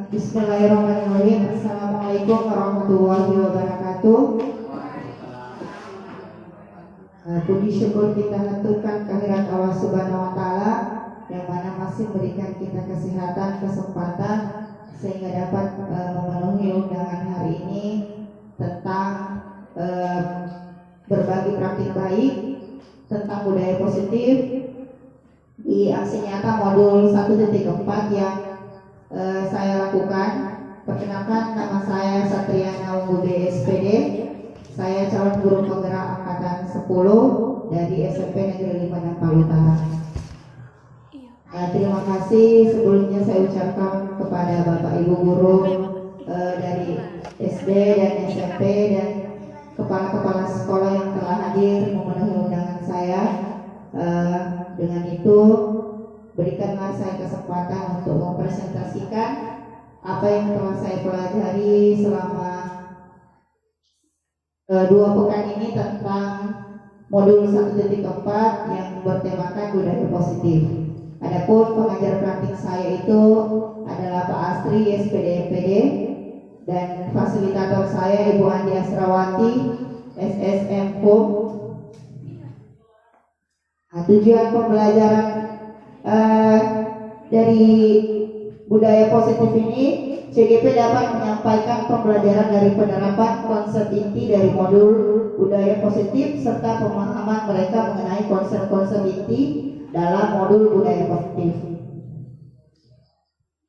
Bismillahirrahmanirrahim. Assalamualaikum warahmatullahi wabarakatuh. Puji syukur kita haturkan kehadirat Allah Subhanahu wa taala yang mana masih memberikan kita kesehatan, kesempatan sehingga dapat memenuhi undangan hari ini tentang berbagi praktik baik tentang budaya positif di aksi nyata modul 1.4 yang saya lakukan. Perkenalkan, nama saya Satriana Unggube SPD. Saya calon guru penggerak angkatan 10 dari SMP Negeri 5 Nampal Utara. Terima kasih sebelumnya saya ucapkan kepada Bapak Ibu guru dari SD dan SMP dan kepala-kepala sekolah yang telah hadir memenuhi undangan saya. Dengan itu berikanlah saya kesempatan untuk mempresentasikan apa yang telah saya pelajari selama 2 pekan ini tentang modul 1.4 yang bertemakan budaya positif. Adapun pengajar praktik saya itu adalah Pak Astri SPD MPD dan fasilitator saya Ibu Andi Asrawati SSM FOM. Tujuan pembelajaran dari budaya positif ini, CGP dapat menyampaikan pembelajaran dari penerapan konsep inti dari modul budaya positif serta pemahaman mereka mengenai konsep-konsep inti dalam modul budaya positif.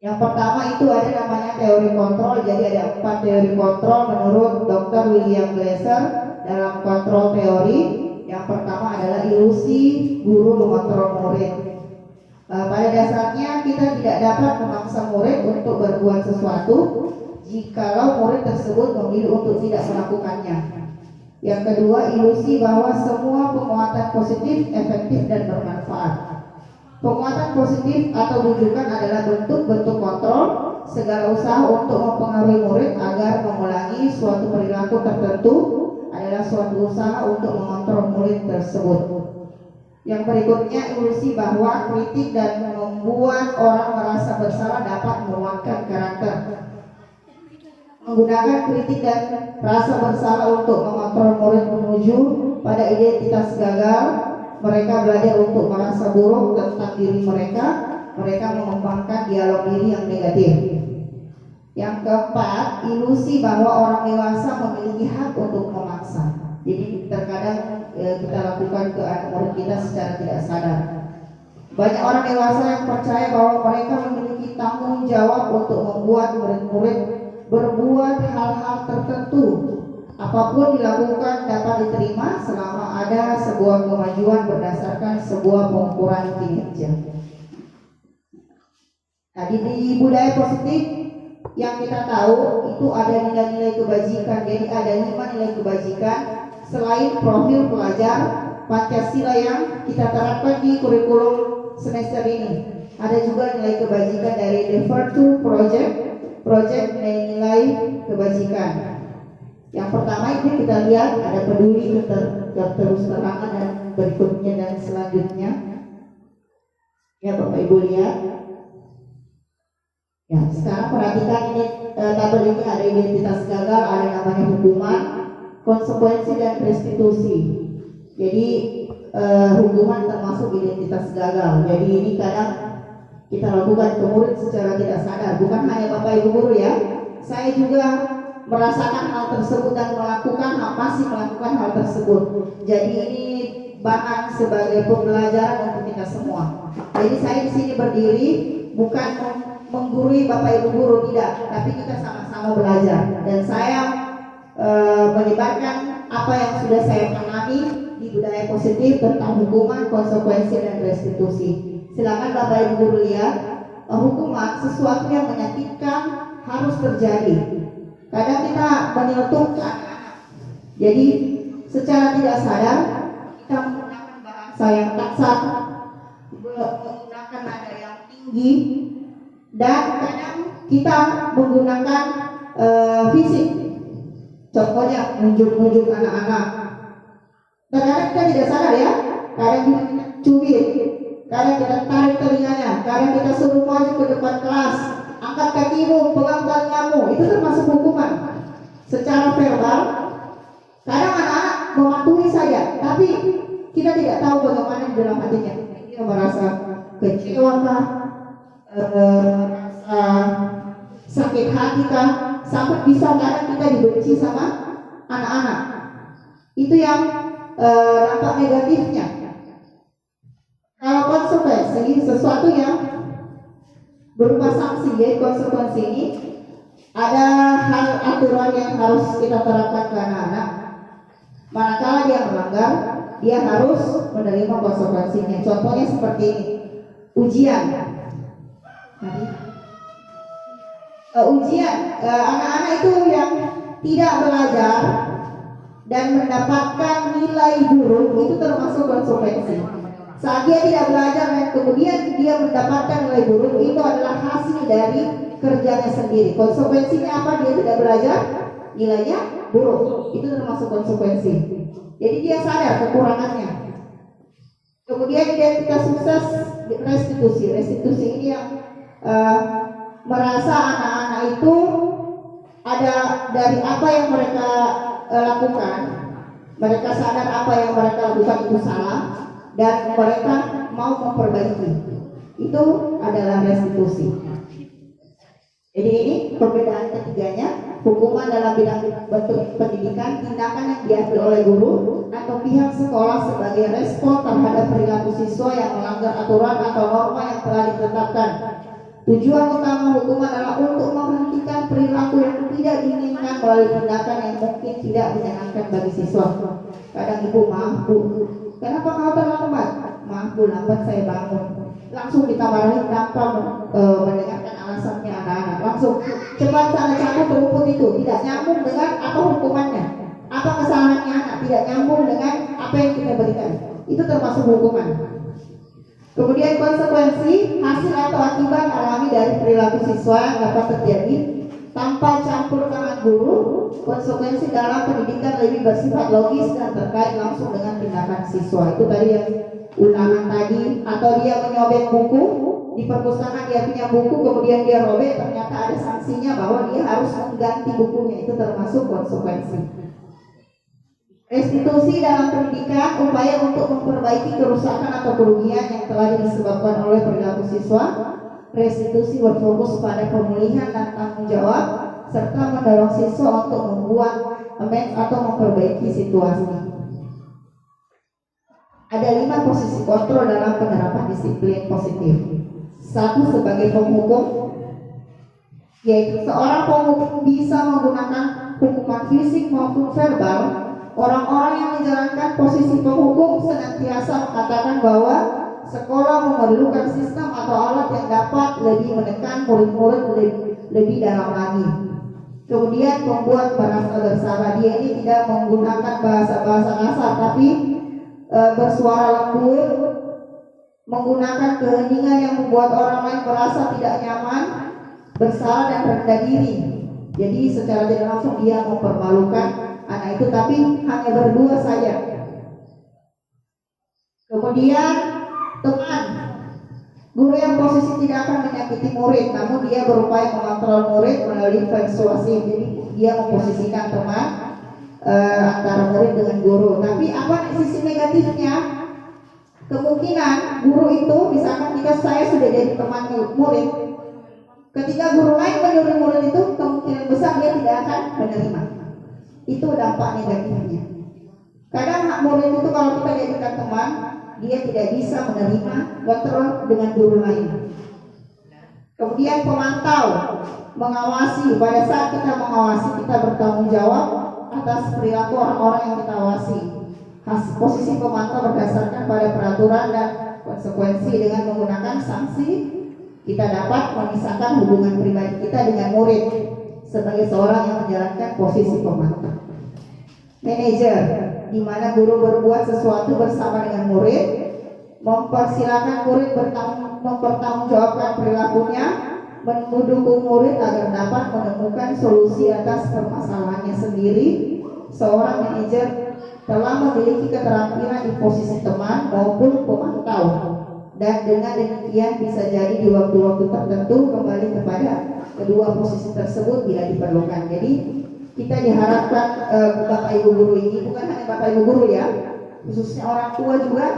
Yang pertama itu ada namanya teori kontrol. Jadi ada 4 teori kontrol menurut Dr. William Glasser dalam kontrol teori. Yang pertama adalah ilusi guru mengontrol murid. Pada dasarnya kita tidak dapat memaksa murid untuk berbuat sesuatu jikalau murid tersebut memilih untuk tidak melakukannya. Yang kedua, ilusi bahwa semua penguatan positif efektif dan bermanfaat. Penguatan positif atau rujukan adalah bentuk-bentuk kontrol segala usaha untuk mempengaruhi murid agar mengulangi suatu perilaku tertentu adalah suatu usaha untuk mengontrol murid tersebut. Yang berikutnya, ilusi bahwa kritik dan membuat orang merasa bersalah dapat menguatkan karakter. Menggunakan kritik dan rasa bersalah untuk mengontrol murid menuju pada identitas gagal, mereka belajar untuk merasa buruk tentang diri mereka mengembangkan dialog diri yang negatif. Yang keempat, ilusi bahwa orang dewasa memiliki hak untuk memaksa. Jadi terkadang kita lakukan ke anak murid kita secara tidak sadar. Banyak orang dewasa yang percaya bahwa mereka memiliki tanggung jawab untuk membuat murid-murid berbuat hal-hal tertentu. Apapun dilakukan dapat diterima selama ada sebuah kemajuan berdasarkan sebuah pengukuran kinerja. Tadi di budaya positif yang kita tahu itu ada nilai-nilai kebajikan. Jadi ada 5 nilai kebajikan selain profil pelajar Pancasila yang kita terapkan di kurikulum semester ini. Ada juga nilai kebajikan dari the Virtue Project nilai kebajikan. Yang pertama itu kita lihat ada peduli, keterus-terangan dan berikutnya dan selanjutnya. Ya Bapak Ibu lihat. Ya, sekarang perhatikan ini tabel ini ada identitas gagal, ada namanya hukuman, konsekuensi dan restitusi. Jadi hukuman termasuk identitas gagal. Jadi ini kadang kita lakukan ke murid secara tidak sadar. Bukan hanya Bapak Ibu guru ya. Saya juga merasakan hal tersebut dan masih melakukan hal tersebut. Jadi ini bahan sebagai pembelajaran untuk kita semua. Jadi saya di sini berdiri bukan menggurui Bapak Ibu guru, tidak, tapi kita sama-sama belajar. Dan saya menyebarkan apa yang sudah saya pahami di budaya positif tentang hukuman, konsekuensi dan restitusi. Silakan Bapak Ibu guru lihat, hukuman sesuatu yang menyakitkan harus terjadi. Kadang kita menyeletukkan, jadi secara tidak sadar kita menggunakan bahasa yang kasar, menggunakan nada yang tinggi, dan kadang kita menggunakan fisik. Contohnya nunjuk-nunjuk anak-anak. Kadang kita tidak sadar ya, kadang juga kita cubit, kadang kita tarik telinganya, kadang kita suruh maju ke depan kelas, angkat kakimu, pegang telingamu, itu termasuk hukuman secara verbal. Kadang anak-anak mematuhi saja, tapi kita tidak tahu bagaimana di dalam hatinya. Dia merasa kecewa kah, merasa sakit hati kah, sampai bisa kadang kita dibenci sama anak-anak. Itu yang dampak negatifnya. Kalau konsekuensi, sesuatu yang berupa sanksi, ya konsekuensi ini ada hal aturan yang harus kita terapkan ke anak-anak. Manakala dia melanggar, dia harus menerima konsekuensinya. Contohnya seperti ini, ujian. Ujian, anak-anak itu yang tidak belajar dan mendapatkan nilai buruk itu termasuk konsekuensi. Saat dia tidak belajar dan kemudian dia mendapatkan nilai buruk, itu adalah hasil dari kerjanya sendiri. Konsekuensinya apa? Dia tidak belajar, nilainya buruk. Itu termasuk konsekuensi. Jadi dia sadar kekurangannya. Kemudian identitas sukses, restitusi. Restitusi ini yang merasa anak-anak itu ada dari apa yang mereka lakukan, mereka sadar apa yang mereka lakukan itu salah dan mereka mau memperbaiki. Itu adalah restitusi. Jadi ini perbedaan ketiganya, hukuman dalam bidang bentuk pendidikan, tindakan yang diambil oleh guru atau pihak sekolah sebagai respon terhadap perilaku siswa yang melanggar aturan atau norma yang telah ditetapkan. Tujuan utama hukuman adalah untuk menghentikan perilaku yang tidak diinginkan melalui tindakan yang mungkin tidak menyenangkan bagi siswa. Kadang ibu, maaf bu, kenapa kau terlambat? Maaf bu, lambat saya bangun. Langsung kita marahin tanpa mendengarkan alasannya anak-anak. Langsung cepat sana cabut rumput itu, tidak nyambung dengan apa hukumannya, apa kesalahannya anak, tidak nyambung dengan apa yang kita berikan. Itu termasuk hukuman. Kemudian konsekuensi, hasil atau akibat alami dari perilaku siswa yang dapat terjadi tanpa campur tangan guru. Konsekuensi dalam pendidikan lebih bersifat logis dan terkait langsung dengan tindakan siswa. Itu tadi yang ulangan tadi, atau dia menyobek buku di perpustakaan, dia punya buku kemudian dia robek, ternyata ada sanksinya bahwa dia harus mengganti bukunya. Itu termasuk konsekuensi. Restitusi dalam pendidikan, upaya untuk memperbaiki kerusakan atau kerugian yang telah disebabkan oleh perilaku siswa. Restitusi berfokus pada pemulihan dan tanggung jawab serta mendorong siswa untuk membuat amends atau memperbaiki situasi. Ada 5 posisi kontrol dalam penerapan disiplin positif. 1, sebagai penghukum, yaitu seorang penghukum bisa menggunakan hukuman fisik maupun verbal. Orang-orang yang menjalankan posisi penghukum senantiasa mengatakan bahwa sekolah memerlukan sistem atau alat yang dapat lebih menekan murid-murid lebih dalam lagi. Kemudian membuat merasa bersalah. Dia ini tidak menggunakan bahasa-bahasa kasar, tapi bersuara lembut, menggunakan keheningan yang membuat orang lain merasa tidak nyaman, bersalah dan rendah diri. Jadi secara tidak langsung dia mempermalukan anak itu, tapi hanya berdua saja. Kemudian teman, guru yang posisi tidak akan menyakiti murid, namun dia berupaya mengontrol murid melalui persuasi. Jadi dia memposisikan teman antara murid dengan guru. Tapi apa sisi negatifnya? Kemungkinan guru itu, misalkan saya sudah jadi teman murid, ketika guru lain menyuruh murid itu, kemungkinan besar dia tidak akan menerima. Itu dampak negatifnya. Kadang hak murid itu kalau kita jadikan teman, dia tidak bisa menerima kontrol dengan guru lain. Kemudian pemantau, mengawasi. Pada saat kita mengawasi, kita bertanggung jawab atas perilaku orang-orang yang kita awasi. Posisi pemantau berdasarkan pada peraturan dan konsekuensi. Dengan menggunakan sanksi, kita dapat memisahkan hubungan pribadi kita dengan murid sebagai seorang yang menjalankan posisi pemantau. Manajer, di mana guru berbuat sesuatu bersama dengan murid, mempersilahkan murid mempertanggungjawabkan perilakunya, mendukung murid agar dapat menemukan solusi atas permasalahannya sendiri. Seorang manajer telah memiliki keterampilan di posisi teman maupun pemantau dan dengan demikian bisa jadi di waktu-waktu tertentu kembali kepada kedua posisi tersebut bila diperlukan. Jadi kita diharapkan Bapak Ibu guru ini, bukan hanya Bapak Ibu guru ya, khususnya orang tua juga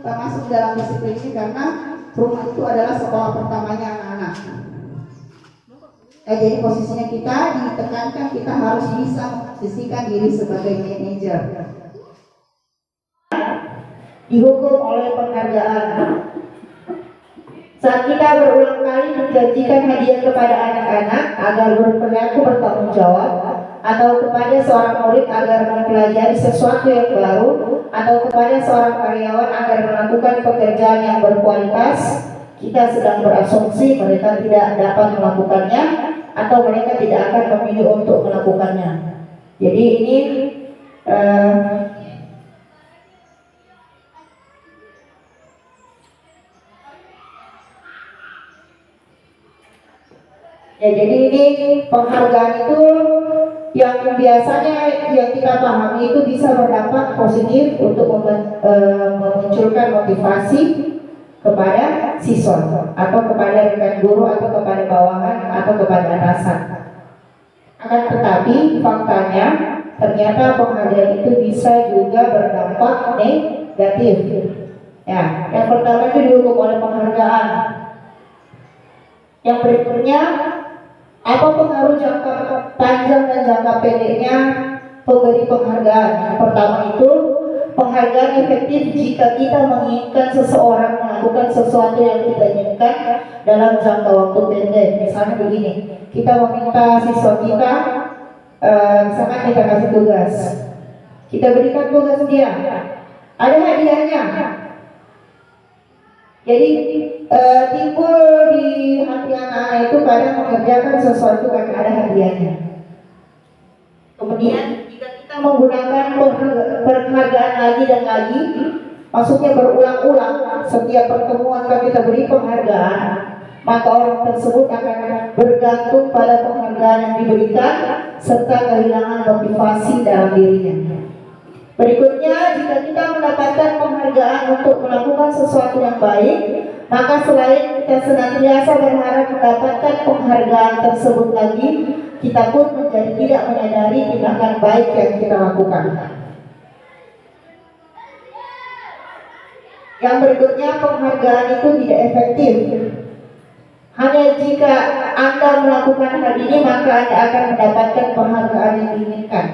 termasuk dalam disiplin ini, karena rumah itu adalah sekolah pertamanya anak-anak. Jadi posisinya kita ditekankan, kita harus bisa memposisikan diri sebagai manajer. Dihukum oleh penghargaan. Saat kita berulang kali menjanjikan hadiah kepada anak-anak agar berperilaku bertanggung jawab, atau kepada seorang murid agar mempelajari sesuatu yang baru, atau kepada seorang karyawan agar melakukan pekerjaan yang berkualitas, kita sedang berasumsi mereka tidak dapat melakukannya atau mereka tidak akan memilih untuk melakukannya. Jadi ini jadi ini penghargaan itu yang biasanya yang kita pahami itu bisa berdampak positif untuk memunculkan motivasi kepada siswa atau kepada rekan guru atau kepada bawahan atau kepada atasan. Akan tetapi faktanya ternyata penghargaan itu bisa juga berdampak negatif. Ya, yang pertama itu dihukum oleh penghargaan. Yang berikutnya, apa pengaruh jangka panjang dan jangka pendeknya pemberi penghargaan? Yang pertama itu, penghargaan efektif jika kita menginginkan seseorang melakukan sesuatu yang kita inginkan dalam jangka waktu pendek. Misalnya begini, kita meminta siswa kita, misalkan kita kasih tugas, kita berikan tugas dia, ada hadiahnya. Jadi timbul di hati anak-anak itu kadang mengerjakan sesuatu karena ada hadiahnya. Kemudian jika kita menggunakan penghargaan lagi dan lagi, maksudnya berulang-ulang, setiap pertemuan kalau kita beri penghargaan, maka orang tersebut akan bergantung pada penghargaan yang diberikan serta kehilangan motivasi dalam dirinya. Berikutnya, jika kita mendapatkan penghargaan untuk melakukan sesuatu yang baik, maka selain kita senantiasa berharap mendapatkan penghargaan tersebut lagi, kita pun menjadi tidak menyadari tindakan baik yang kita lakukan. Yang berikutnya, penghargaan itu tidak efektif. Hanya jika Anda melakukan hal ini, maka Anda akan mendapatkan penghargaan yang diinginkan.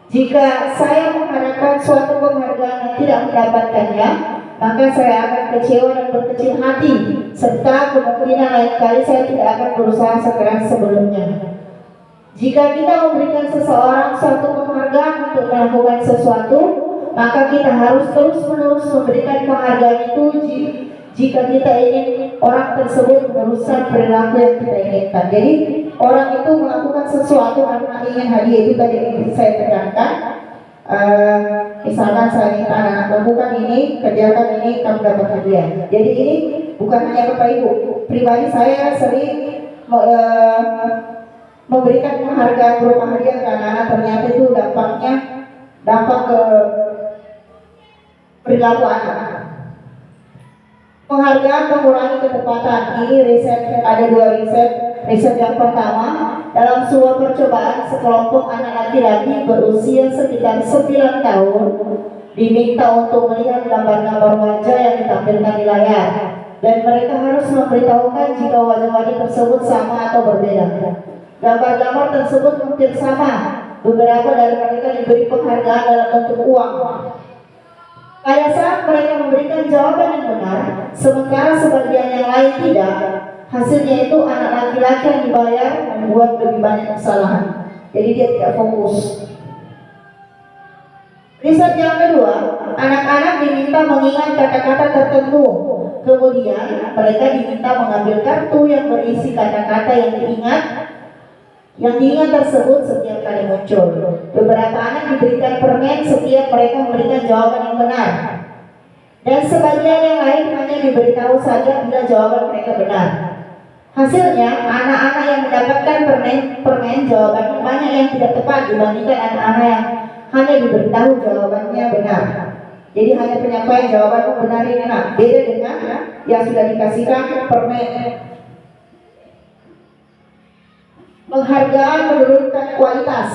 Jika saya mengharapkan suatu penghargaan yang tidak mendapatkannya, maka saya akan kecewa dan berkecil hati, serta kemungkinan lain kali saya tidak akan berusaha sekeras sebelumnya. Jika kita memberikan seseorang suatu penghargaan untuk melakukan sesuatu, maka kita harus terus-menerus memberikan penghargaan itu jika kita ingin orang tersebut meneruskan perilaku yang kita inginkan. Jadi orang itu melakukan sesuatu karena ingin hadiah, itu tadi yang saya tekankan. Misalkan saya minta anak lakukan ini, kerjakan ini, kamu dapat hadiah. Jadi ini bukan hanya Bapak Ibu, pribadi saya sering memberikan penghargaan berupa hadiah ke anak-anak, ternyata itu dampak ke perilaku anak. Penghargaan mengurangi ketepatan. Ini riset, ada 2 riset. Riset yang pertama, dalam sebuah percobaan sekelompok anak laki-laki berusia sekitar 9 tahun diminta untuk melihat gambar-gambar wajah yang ditampilkan di layar, dan mereka harus memberitahukan jika wajah-wajah tersebut sama atau berbeda. Gambar-gambar tersebut hampir sama. Beberapa dari mereka diberi penghargaan dalam bentuk uang. Pada saat mereka memberikan jawaban yang benar, sementara sebagian yang lain tidak, hasilnya itu anak laki-laki yang dibayar membuat lebih banyak kesalahan. Jadi dia tidak fokus. Riset yang kedua, anak-anak diminta mengingat kata-kata tertentu. Kemudian mereka diminta mengambil kartu yang berisi kata-kata yang diingat tersebut setiap kali muncul. Beberapa anak diberikan permen setiap mereka memberikan jawaban yang benar, dan sebagian yang lain hanya diberitahu saja bila jawaban mereka benar. Hasilnya, anak-anak yang mendapatkan permen jawabannya banyak yang tidak tepat dibandingkan anak-anak yang hanya diberitahu jawabannya benar. Jadi hanya penyampaian jawaban benar ini. Nah, beda dengan yang sudah dikasihkan permen. Penghargaan menurunkan kualitas.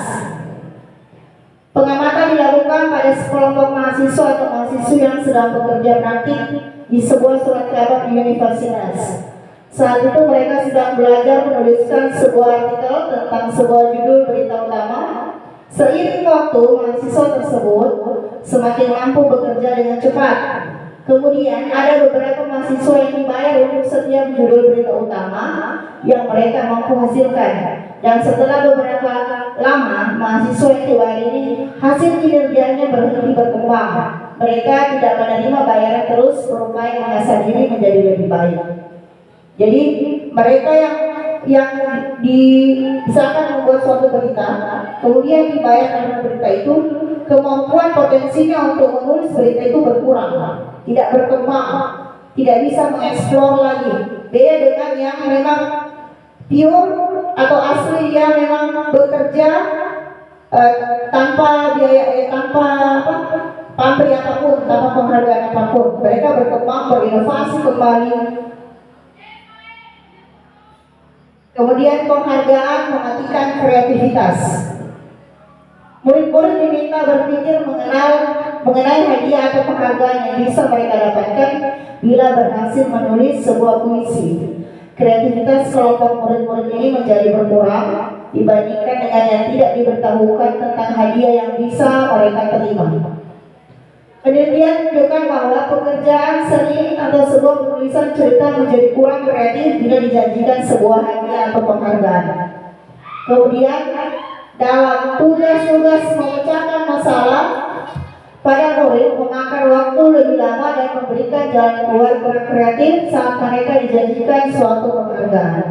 Pengamatan dilakukan pada sekelompok mahasiswa atau mahasiswa yang sedang bekerja praktik di sebuah surat kabar di universitas. Saat itu mereka sedang belajar menuliskan sebuah artikel tentang sebuah judul berita utama. Seiring waktu, mahasiswa tersebut semakin mampu bekerja dengan cepat. Kemudian ada beberapa mahasiswa yang dibayar untuk setiap judul berita utama yang mereka mampu hasilkan. Dan setelah beberapa lama, mahasiswa yang dibayar ini hasil kinerjanya berhenti berkembang. Mereka tidak menerima bayaran terus, berupaya mengasah diri menjadi lebih baik. Jadi mereka yang misalkan membuat suatu berita, kemudian dibayar karena berita itu, kemampuan potensinya untuk menulis berita itu berkurang, tidak berkembang, tidak bisa mengeksplor lagi. Beda dengan yang memang pure atau asli, yang memang bekerja tanpa biaya, tanpa pamrih apapun, tanpa penghargaan apapun. Mereka berkembang, berinovasi kembali. Kemudian penghargaan mematikan kreativitas. Murid-murid diminta berpikir mengenai hadiah atau penghargaan yang bisa mereka dapatkan bila berhasil menulis sebuah puisi. Kreativitas kelompok murid-murid ini menjadi berkurang dibandingkan dengan yang tidak diberitahukan tentang hadiah yang bisa mereka terima. Penelitian menunjukkan bahwa pekerjaan seni atau sebuah penulisan cerita menjadi kurang kreatif bila dijanjikan sebuah hadiah atau penghargaan. Kemudian dalam tugas-tugas memecahkan masalah, pada murid memakan waktu lebih lama dan memberikan jalan keluar kurang kreatif saat mereka dijanjikan suatu penghargaan.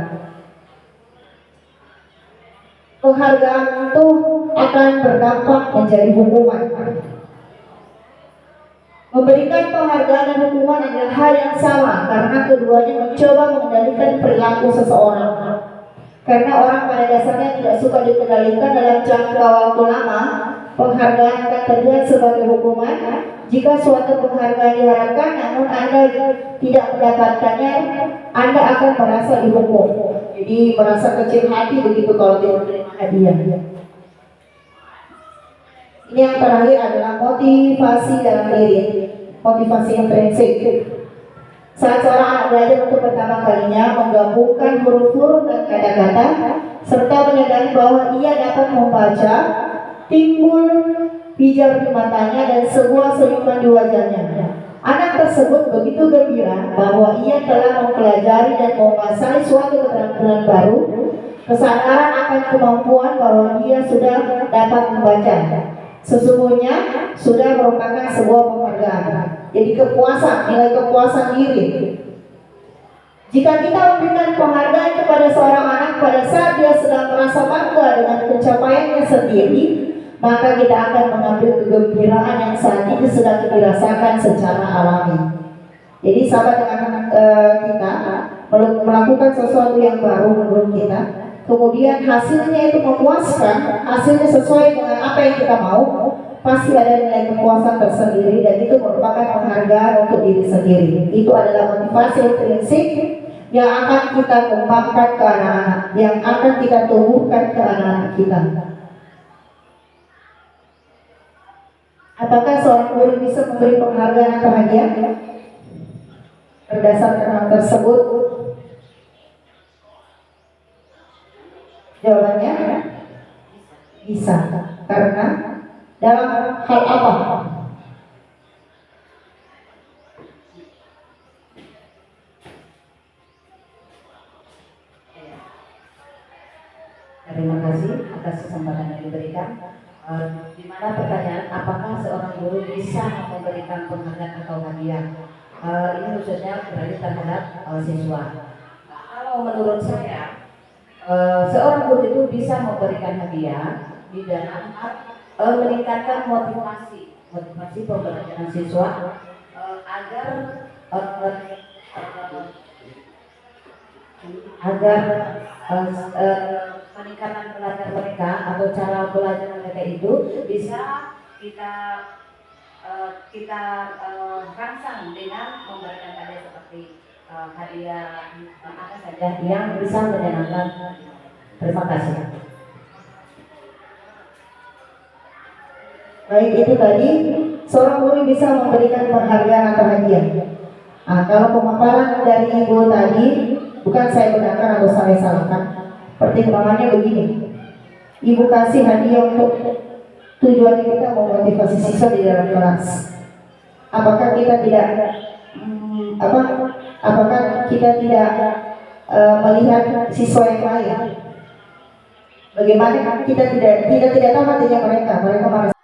Penghargaan itu akan berdampak menjadi hukuman. Memberikan penghargaan dan hukuman adalah hal yang sama karena keduanya mencoba mengendalikan perilaku seseorang. Karena orang pada dasarnya tidak suka dikendalikan dalam jangka waktu lama, penghargaan akan terlihat sebagai hukuman. Jika suatu penghargaan diharapkan namun Anda tidak mendapatkannya, Anda akan merasa dihukum. Jadi merasa kecil hati begitu kalau tidak menerima hadiah. Ini yang terakhir adalah motivasi dalam diri, motivasi intrinsik. Saat seorang anak belajar untuk pertama kalinya menggabungkan huruf-huruf dan kata-kata serta menyadari bahwa ia dapat membaca, timbul pijar di matanya dan sebuah senyuman di wajahnya. Anak tersebut begitu gembira bahwa ia telah mempelajari dan menguasai suatu keterampilan baru. Kesadaran akan kemampuan bahwa dia sudah dapat membaca sesungguhnya sudah merupakan sebuah penghargaan. Jadi kepuasan, nilai kepuasan diri. Jika kita memberikan penghargaan kepada seorang anak pada saat dia sedang merasa bangga dengan pencapaiannya sendiri, maka kita akan mengambil kegembiraan yang saat ini sedang dirasakan secara alami. Jadi sahabat dengan kita melakukan sesuatu yang baru menurut kita, kemudian hasilnya itu memuaskan, hasilnya sesuai dengan apa yang kita mau, pasti ada nilai kepuasan tersendiri dan itu merupakan penghargaan untuk diri sendiri. Itu adalah motivasi intrinsik yang akan kita kembangkan ke anak-anak, yang akan kita tumbuhkan ke anak-anak kita. Apakah seorang guru bisa memberi penghargaan atau hadiah berdasarkan hal tersebut? Jawabannya bisa. Karena dalam hal apa? Terima kasih atas kesempatan yang diberikan. Di mana pertanyaan, apakah seorang guru bisa memberikan penghargaan atau hadiah? Ini khususnya berarti terhadap siswa. Kalau menurut saya, seorang guru itu bisa memberikan hadiah di dalam meningkatkan motivasi pembelajaran siswa agar peningkatan belajar mereka atau cara belajar mereka itu bisa kita kita rangsang dengan memberikan hadiah seperti hadiah apa saja yang bisa menyenangkan. Terima kasih. Baik, itu tadi seorang guru bisa memberikan penghargaan atau hadiah. Nah, kalau pemaparan dari ibu tadi bukan saya benarkan atau saya salahkan. Pertimbangannya begini, ibu kasih hadiah untuk tujuan kita memotivasi siswa di dalam kelas. Apakah kita tidak apakah kita tidak melihat siswa yang lain? Bagaimana kita tidak tahu hatinya mereka merasa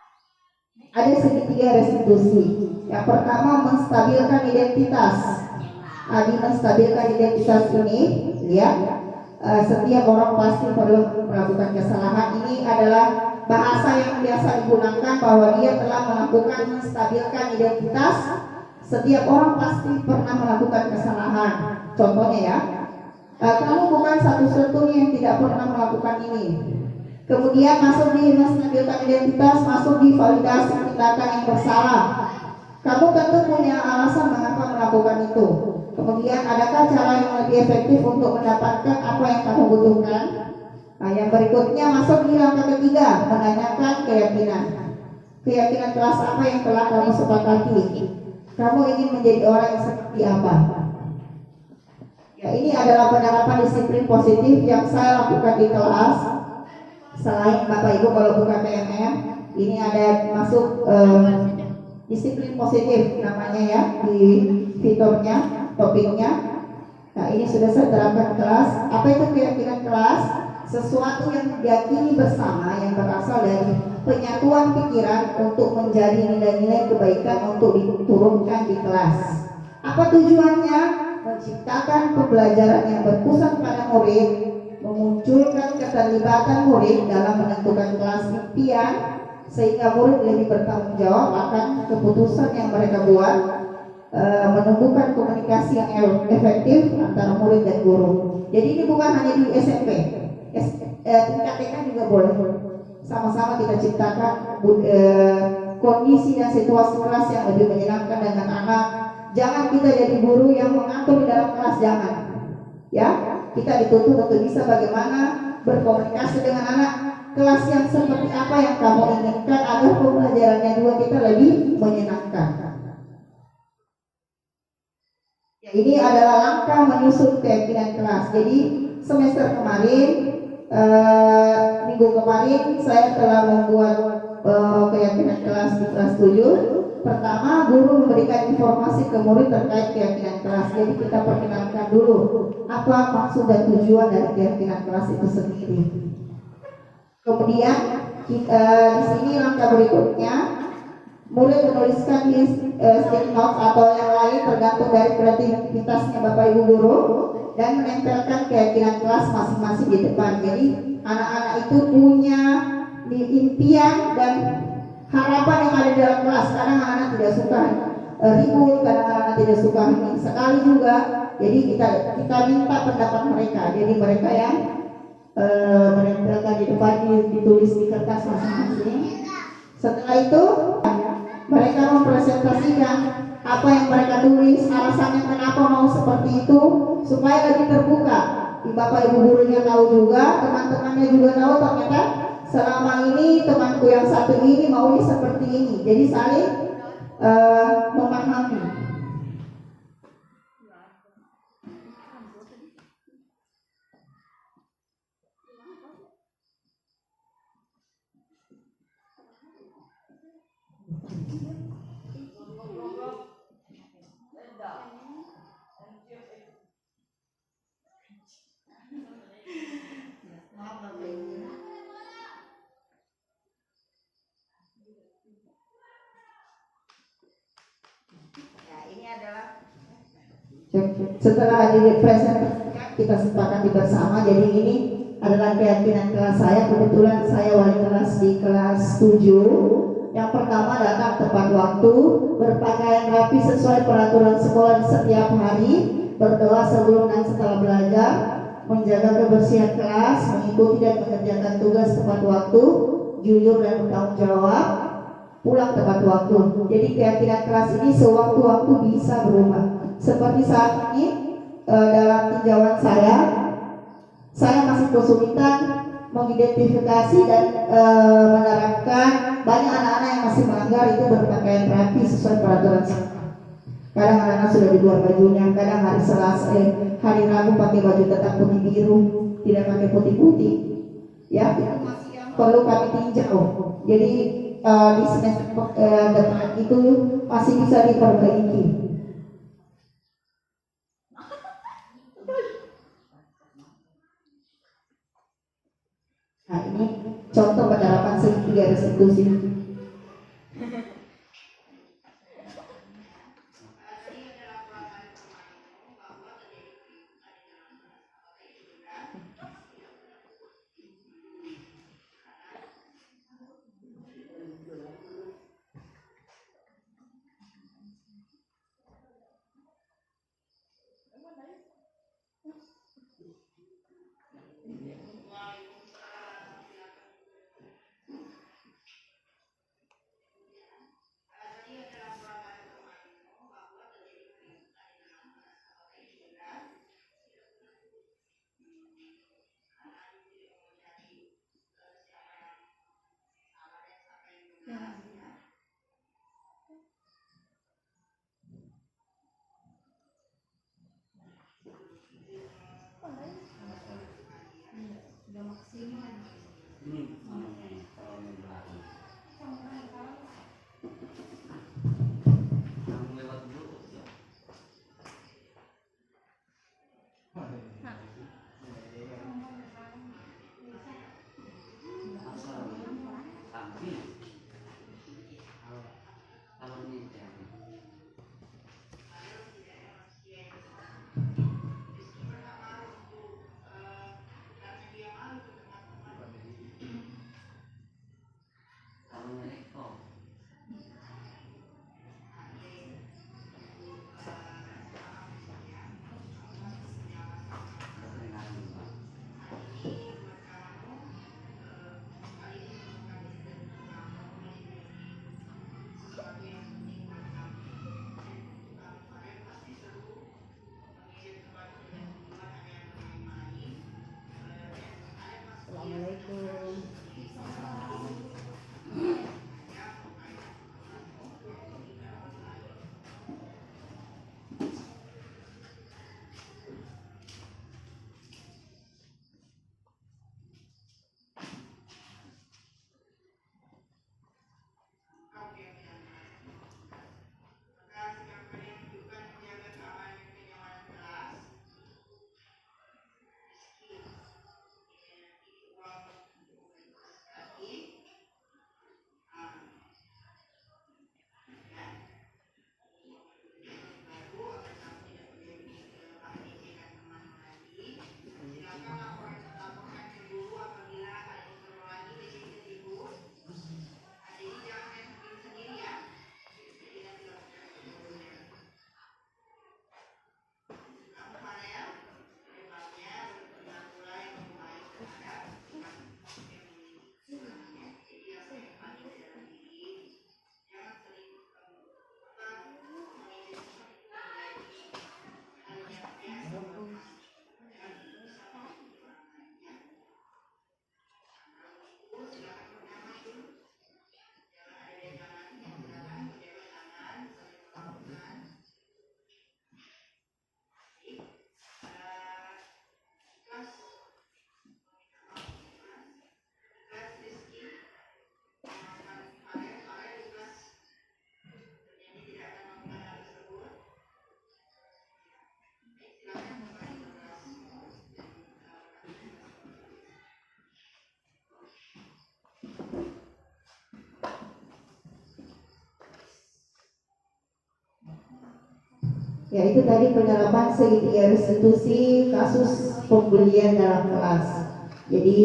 ada segitiga restitusi. Yang pertama, menstabilkan identitas. Di menstabilkan identitas ini, lihat, setiap orang pasti perlu melakukan kesalahan. Ini adalah bahasa yang biasa digunakan bahwa dia telah melakukan menstabilkan identitas. Setiap orang pasti pernah melakukan kesalahan. Contohnya ya, kamu bukan satu-satunya yang tidak pernah melakukan ini. Kemudian masuk di menstabilkan identitas, masuk di validasi tindakan yang bersalah. Kamu tentu punya alasan mengapa melakukan itu. Kemudian adakah cara yang lebih efektif untuk mendapatkan apa yang kamu butuhkan? Nah, yang berikutnya masuk di langkah ketiga, menanyakan keyakinan. Keyakinan kelas apa yang telah kamu sepakati? Kamu ingin menjadi orang yang seperti apa? Ya, ini adalah penerapan disiplin positif yang saya lakukan di kelas. Selain Bapak Ibu kalau buka PMM, ini ada masuk disiplin positif namanya ya di fiturnya, topiknya. Nah, ini sudah saya terapkan kelas. Apa itu keyakinan kelas? Sesuatu yang diyakini bersama yang berasal dari penyatuan pikiran untuk menjadi nilai-nilai kebaikan untuk diturunkan di kelas. Apa tujuannya? Menciptakan pembelajaran yang berpusat pada murid, memunculkan keterlibatan murid dalam menentukan kelas impian sehingga murid lebih bertanggung jawab akan keputusan yang mereka buat, menumbuhkan komunikasi yang efektif antara murid dan guru. Jadi ini bukan hanya di SMP, tingkat TK juga boleh. Sama-sama kita ciptakan kondisi dan situasi kelas yang lebih menyenangkan dengan anak. Jangan kita jadi guru yang mengatur di dalam kelas, jangan. Ya, kita dituntut untuk bisa bagaimana berkomunikasi dengan anak, kelas yang seperti apa yang kamu inginkan agar pembelajarannya juga kita lebih menyenangkan. Ya, ini adalah langkah menyusun keyakinan kelas. Jadi semester kemarin, minggu kemarin saya telah membuat keyakinan kelas di kelas 7. Pertama, guru memberikan informasi ke murid terkait keyakinan kelas. Jadi kita perkenalkan dulu apa maksud dan tujuan dari keyakinan kelas itu sendiri. Kemudian di sini langkah berikutnya, murid menuliskan di stick notes atau yang lain tergantung dari kreativitasnya Bapak Ibu guru dan menempelkan keyakinan kelas masing-masing di depan. Jadi anak-anak itu punya impian dan harapan yang ada di dalam kelas. Kadang anak-anak tidak suka ribut, kadang anak-anak tidak suka sekali juga. Jadi kita minta pendapat mereka. Jadi mereka yang menempelkan di depan, ditulis di kertas masing-masing. Setelah itu mereka mempresentasikan apa yang mereka tulis, alasannya kenapa mau seperti itu, supaya lebih terbuka. Bapak Ibu gurunya tahu juga, teman-temannya juga tahu ternyata selama ini temanku yang satu ini maunya seperti ini. Jadi saling memahami. Setelah dipresentasikan kita sepakati bersama. Jadi ini adalah keyakinan kelas saya. Kebetulan saya wali kelas di kelas 7. Yang pertama, datang tepat waktu, berpakaian rapi sesuai peraturan sekolah setiap hari, berdoa sebelum dan setelah belajar, menjaga kebersihan kelas, mengikuti dan mengerjakan tugas tepat waktu, jujur dan bertanggung jawab, pulang tepat waktu. Jadi keyakinan kelas ini sewaktu-waktu bisa berubah. Seperti saat ini dalam tinjauan saya masih kesulitan mengidentifikasi dan menerapkan banyak anak-anak yang masih melanggar itu berpakaian rapi sesuai peraturan sekolah. Kadang anak-anak sudah di luar bajunya, kadang hari Rabu pakai baju tetap putih biru, tidak pakai putih-putih. Ya, itu masih yang perlu kami tinjau. Jadi di semester depan itu masih bisa diperbaiki. Nah, ini contoh penerapan segitiga restitusi. Ya, itu tadi penerapan segitiga restitusi kasus pembelian dalam kelas. Jadi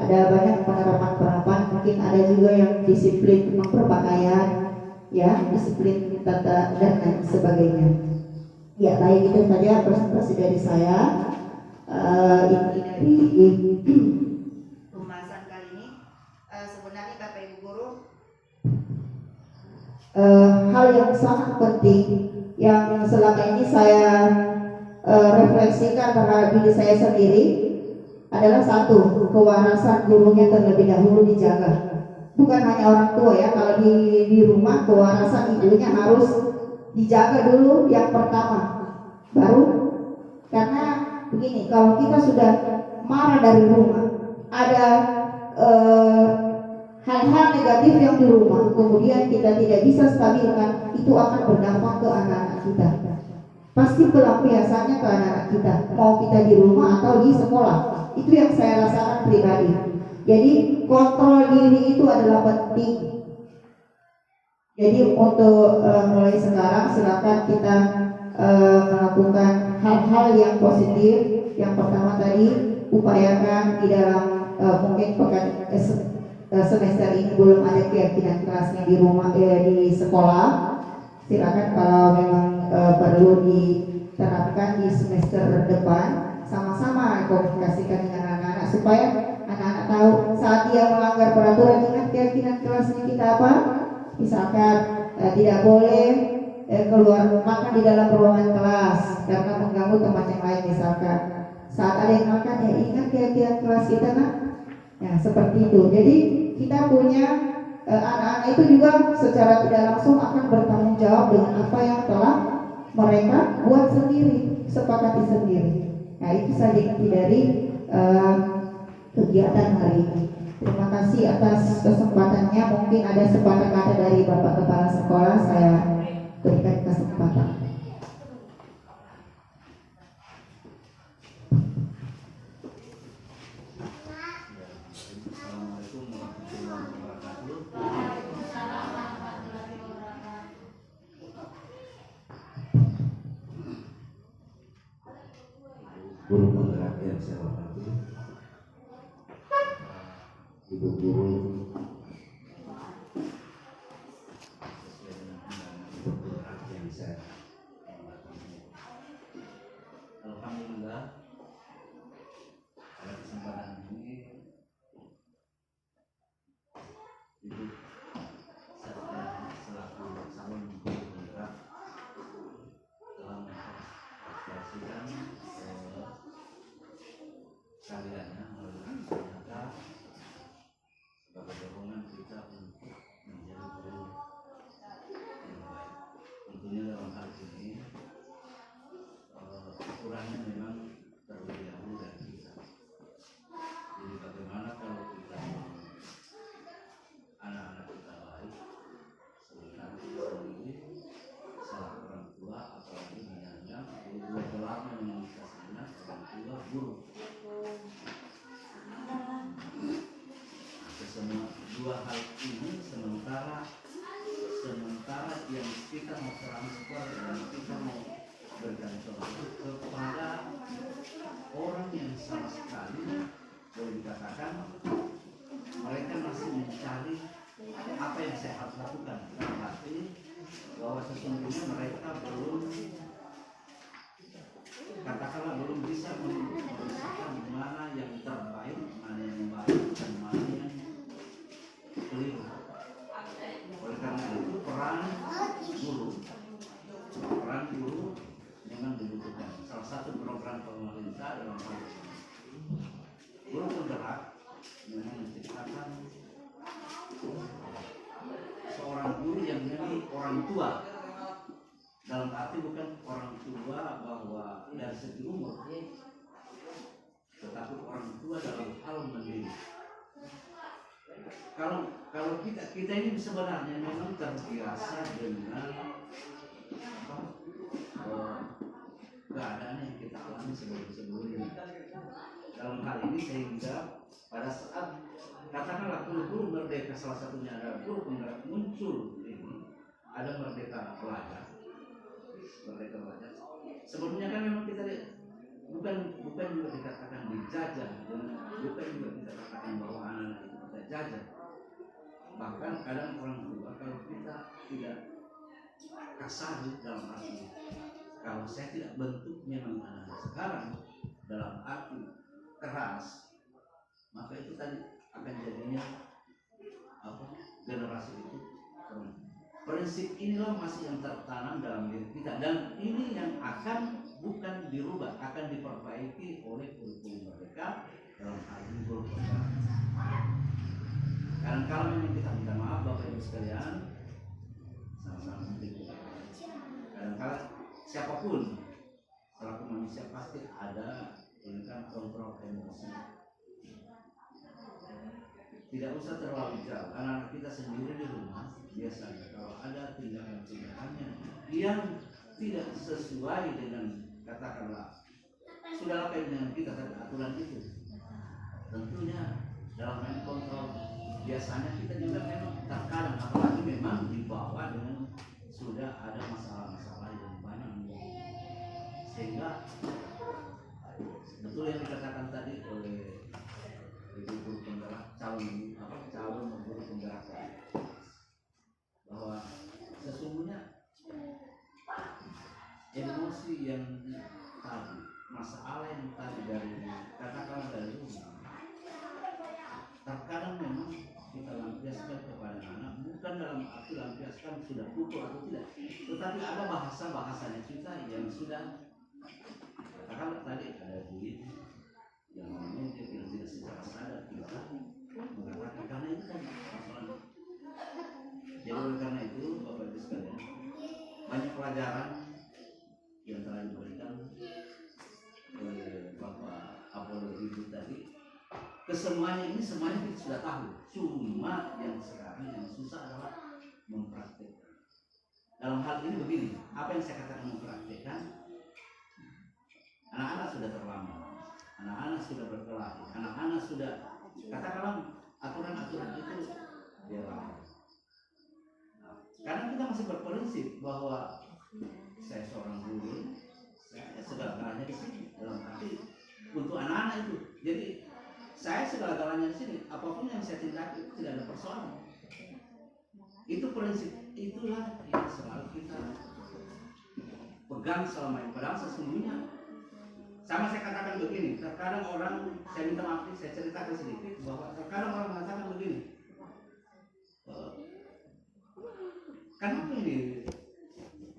ada banyak penerapan, mungkin ada juga yang disiplin berpakaian, ya, disiplin tata dan lain sebagainya. Ya, baik, itu saja presentasi dari saya. Ini dari pembahasan kali ini. Sebenarnya Bapak Ibu Guru, hal yang sangat penting yang selama ini saya refleksikan terhadap diri saya sendiri adalah satu, kewarasan gurunya terlebih dahulu dijaga. Bukan hanya orang tua ya, kalau di rumah kewarasan ibunya harus dijaga dulu yang pertama. Baru, karena begini, kalau kita sudah marah dari rumah, ada hal-hal negatif yang di rumah, kemudian kita tidak bisa stabilkan, itu akan berdampak ke anak-anak kita. Pasti pelampiasannya ke anak-anak kita, mau kita di rumah atau di sekolah. Itu yang saya rasakan pribadi. Jadi kontrol diri itu adalah penting. Jadi untuk mulai sekarang silakan kita melakukan hal-hal yang positif. Yang pertama tadi, upayakan di dalam mungkin semester ini belum ada keyakinan kelasnya di rumah di sekolah. Silakan kalau memang perlu diterapkan di semester depan, sama-sama komunikasikan dengan anak-anak supaya anak-anak tahu saat dia melanggar peraturan, ingat keyakinan kelasnya kita apa. Misalkan tidak boleh keluar makan di dalam ruangan kelas karena mengganggu teman yang lain misalkan. Saat ada yang makan ya ingat keyakinan kelas kita nak. Ya seperti itu. Jadi kita punya anak-anak itu juga secara tidak langsung akan bertanggung jawab dengan apa yang telah mereka buat sendiri, sepakati sendiri. Nah itu saja inti dari kegiatan hari ini. Terima kasih atas kesempatannya. Mungkin ada sepatah kata dari Bapak Kepala Sekolah, saya berikan kesempatan. Guru penggerak yang saya hormati, ibu guru, sesuai dengan ibu penggerak yang saya hormati. Alhamdulillah pada kesempatan ini ibu saya selaku calon guru penggerak telah mengekspresikan karyanya melalui nyata sebagai dorongan kita untuk menjadi guru yang baik. Tentunya dalam hal ini ukurannya memang terlebih dahulu dari kita. Jadi bagaimana kalau kita anak-anak kita baik, sebenarnya kita sendiri salah orang tua, apalagi menyandang dua gelarnya yang kita sangat orang tua guru. Dua hal ini sementara yang kita mau transfer dan kita mau berikan contoh kepada orang yang sama sekali boleh dikatakan mereka masih mencari apa yang saya harus lakukan. Berarti bahwa sesungguhnya mereka belum, katakanlah belum bisa memisahkan mana yang terbaik, mana yang baik, dan mana yang keliru. Oleh karena itu peran guru memang dibutuhkan. Salah satu program pemerintah dalam hal ini guru penggerak memang menciptakan seorang guru yang menjadi orang tua. Dalam arti bukan orang tua bahwa dari segi umur, tetapi orang tua dalam hal mendidik. Kalau kita ini sebenarnya memang terbiasa dengan keadaan yang kita alami sebelumnya. Dalam hal ini sehingga pada saat katakanlah guru merdeka, salah satunya ada guru penggerak muncul ini, ada merdeka belajar. Sebelumnya kan memang kita bukan juga dikatakan dijajah, bukan juga kita katakan bahwa anak-anak itu kita jajah. Bahkan kadang orang tua kalau kita tidak kasar dalam arti, kalau saya tidak bentuk memang anak sekarang dalam arti keras, maka itu tadi akan jadinya generasi itu prinsip inilah masih yang tertanam dalam diri kita, dan ini yang akan bukan dirubah, akan diperbaiki oleh kurikulum mereka dalam hal ini guru penggerak. Kadang-kadang memang kita minta maaf Bapak Ibu sekalian, sama-sama mungkin. Kadang-kadang siapapun selaku manusia pasti ada ini kan kontrol emosi. Tidak usah terlalu jauh, anak-anak kita sendiri di rumah biasanya kalau ada tindakan-tindakannya yang tidak sesuai dengan, katakanlah sudah apa dengan kita tadi aturan itu, tentunya dalam main kontrol biasanya kita juga memang terkadang, apalagi memang dibawa dengan sudah ada masalah-masalah yang banyak, sehingga betul yang dikatakan tadi oleh ibu guru penggerak, calon guru penggerak, bahwa sesungguhnya emosi yang tadi, masalah yang tadi dari katakanlah dari rumah, terkadang memang kita lampiaskan kepada anak, bukan dalam arti lampiaskan sudah pukul atau tidak, tetapi ada bahasa-bahasanya kita yang sudah, katakanlah tadi ada duit yang namanya dia tidak secara sadar kita mengatakan, karena itu kan masalah. Jadi oleh karena itu Bapak Ibu sekalian, banyak pelajaran yang telah diberikan oleh Bapak Apollo Ibu tadi. Kesemuanya ini semuanya kita sudah tahu, cuma yang sekarang yang susah adalah mempraktikkan. Dalam hal ini begini, apa yang saya katakan mempraktikkan, anak-anak sudah terlambat, anak-anak sudah berkelahi, anak-anak sudah, katakanlah aturan-aturan itu dia lambat. Karena kita masih berprinsip bahwa saya seorang guru, saya segala-galanya di sini, dalam arti untuk anak-anak itu. Jadi saya segala-galanya di sini, apapun yang saya tindak itu tidak ada persoalan. Itu prinsip, itulah yang selalu kita pegang selama ini. Padahal sesungguhnya, sama saya katakan begini, terkadang orang, saya minta maaf, saya ceritakan sedikit bahwa terkadang orang mengatakan begini, kenapa ini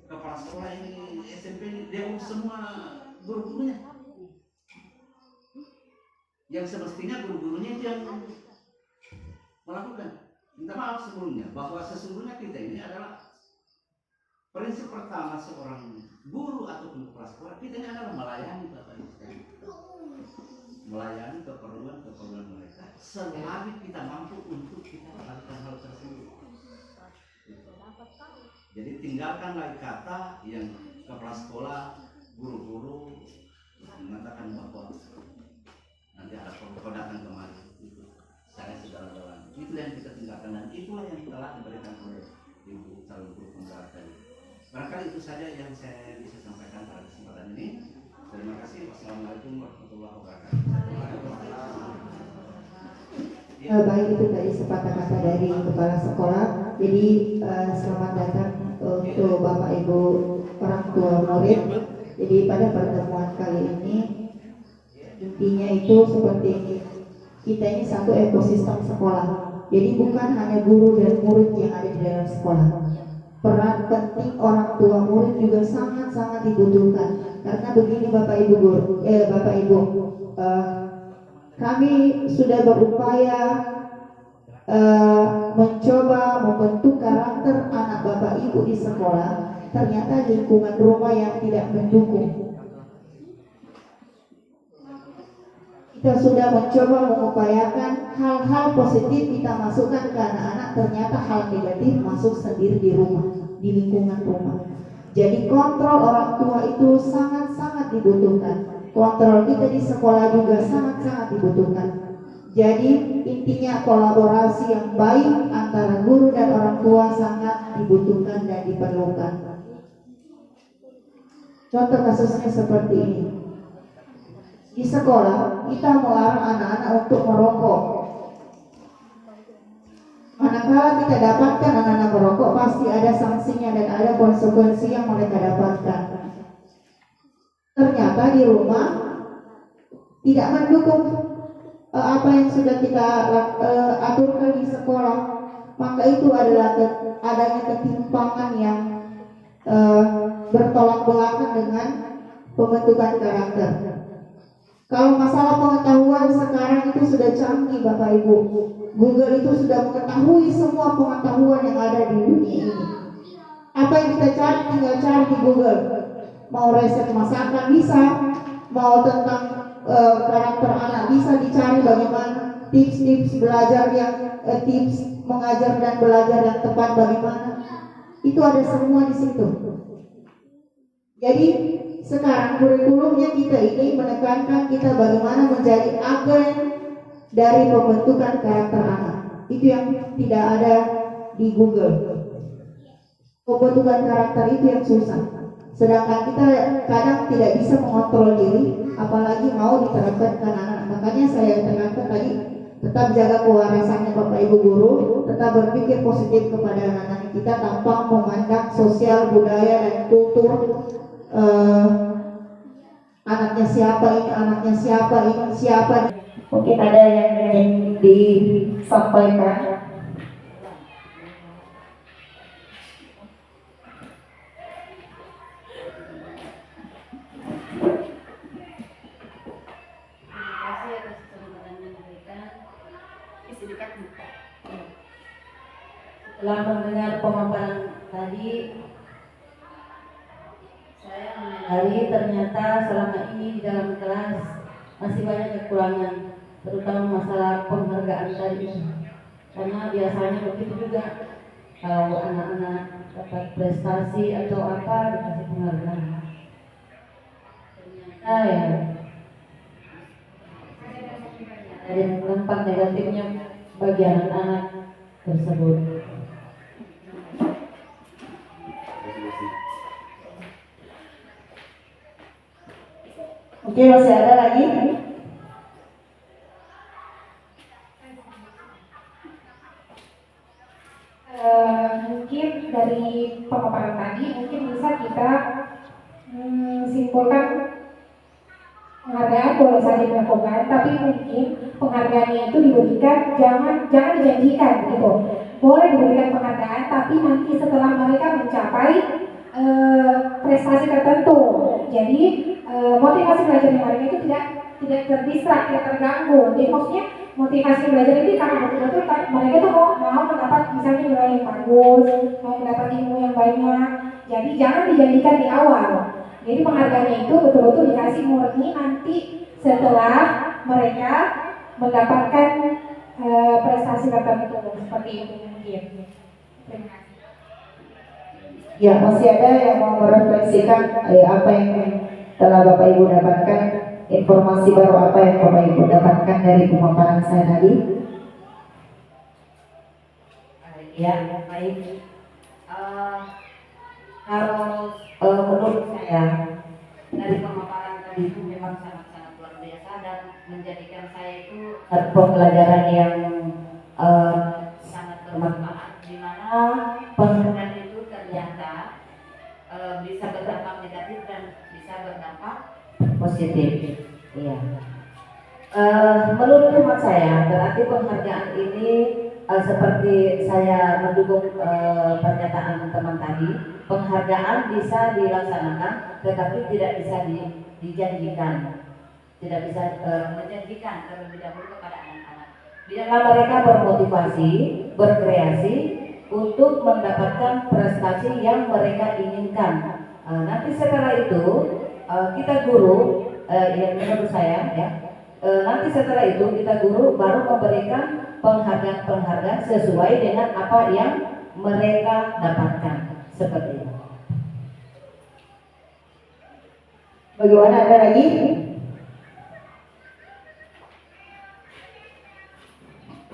kepala sekolah ini, SMP ini, dia urus semua guru-gurunya, yang semestinya guru-gurunya itu yang melakukan. Minta maaf sebelumnya bahwa sesungguhnya kita ini adalah prinsip pertama seorang guru ataupun kepala sekolah, kita ini adalah melayani Bapak Ibu sekalian, melayani keperluan mereka selagi kita mampu untuk kita melakukan hal tersebut. Jadi tinggalkan lagi kata yang kepala sekolah, guru-guru mengatakan bahwa nanti ada kau datang kemari, itu saya segala-galanya. Itu yang kita tinggalkan, dan itulah yang telah diberikan oleh Ibu calon guru penggerak tadi. Barangkali itu saja yang saya bisa sampaikan pada kesempatan ini. Terima kasih. Wassalamualaikum warahmatullahi wabarakatuh. Baik, itu tadi sepatah kata dari kepala sekolah. Jadi selamat datang untuk Bapak Ibu orang tua murid. Jadi pada pertemuan kali ini intinya itu seperti ini. Kita ini satu ekosistem sekolah. Jadi bukan hanya guru dan murid yang ada di dalam sekolah. Peran penting orang tua murid juga sangat-sangat dibutuhkan. Karena begini Bapak Ibu guru, Bapak Ibu, kami sudah berupaya mencoba membentuk karakter anak Bapak Ibu di sekolah. Ternyata lingkungan rumah yang tidak mendukung. Kita sudah mencoba mengupayakan hal-hal positif kita masukkan ke anak-anak, ternyata hal negatif masuk sendiri di rumah, di lingkungan rumah. Jadi kontrol orang tua itu sangat-sangat dibutuhkan. Kontrol kita di sekolah juga sangat-sangat dibutuhkan. Jadi intinya kolaborasi yang baik antara guru dan orang tua sangat dibutuhkan dan diperlukan. Contoh kasusnya seperti ini. Di sekolah kita melarang anak-anak untuk merokok. Manakala kita dapatkan anak-anak merokok, pasti ada sanksinya dan ada konsekuensi yang mereka dapatkan. Ternyata di rumah tidak mendukung apa yang sudah kita aturkan di sekolah. maka itu adalah adanya ketimpangan yang bertolak belakang dengan pembentukan karakter. Kalau masalah pengetahuan sekarang itu sudah canggih Bapak Ibu. Google itu sudah mengetahui semua pengetahuan yang ada di dunia ini. Apa yang kita cari tinggal cari di Google. Mau resep masakan bisa, mau tentang karakter anak bisa dicari bagaimana, tips-tips belajar yang tips mengajar dan belajar yang tepat bagaimana. Itu ada semua di situ. Jadi sekarang kurikulumnya kita ini menekankan kita bagaimana menjadi agen dari pembentukan karakter anak. Itu yang tidak ada di Google. Pembentukan karakter itu yang susah. Sedangkan kita kadang tidak bisa mengontrol diri, apalagi mau diterapkan ke anak-anak. Makanya saya tekankan tadi, tetap jaga kewarasannya Bapak Ibu guru, tetap berpikir positif kepada anak-anak kita tanpa memandang sosial, budaya dan kultur. Anaknya siapa ini, anaknya siapa ini, siapa. Mungkin ada yang ingin disampaikan. Setelah mendengar pemaparan tadi, saya menyadari ternyata selama ini di dalam kelas masih banyak kekurangan, terutama masalah penghargaan tadi. Karena biasanya begitu juga, kalau anak-anak dapat prestasi atau apa dikasih penghargaan. Ternyata ya, ada dampak negatifnya bagi anak-anak tersebut. Oke, masih ada lagi? Mungkin dari pemaparan tadi mungkin bisa kita simpulkan penghargaan boleh saja dilakukan, tapi mungkin penghargaannya itu diberikan jangan dijanjikan gitu. Boleh diberikan penghargaan, tapi nanti setelah mereka mencapai prestasi tertentu. Jadi motivasi belajar mereka itu tidak terdistrak, tidak terganggu. Jadi maksudnya motivasi belajar ini karena betul-betul mereka tuh mau mendapat misalnya nilai yang bagus, mau mendapat ilmu yang banyak. Jadi jangan dijanjikan di awal. Jadi penghargaannya itu betul-betul dikasih murni nanti setelah mereka mendapatkan prestasi tertentu seperti itu mungkin. Terima kasih. Ya, masih ada yang mau merefleksikan apa yang telah Bapak Ibu dapatkan, informasi baru apa yang Bapak Ibu dapatkan dari pemaparan saya tadi? Ya, baik. Kalau menurut saya dari pemaparan tadi itu memang sangat-sangat luar biasa dan menjadikan saya itu pembelajaran yang sangat bermanfaat, di mana penghargaan itu ternyata bisa berdampak negatif dan bisa berdampak positif. Iya. Menurut hemat saya berarti penghargaan ini seperti saya mendukung pernyataan teman tadi, penghargaan bisa dilaksanakan tetapi tidak bisa dijanjikan, tidak bisa menjanjikan terlebih dahulu kepada anak-anak. Biarlah mereka bermotivasi, berkreasi untuk mendapatkan prestasi yang mereka inginkan. Nanti setelah itu kita guru, yang menurut saya ya, nanti setelah itu kita guru baru memberikan penghargaan sesuai dengan apa yang mereka dapatkan, seperti itu. Bagaimana, ada lagi?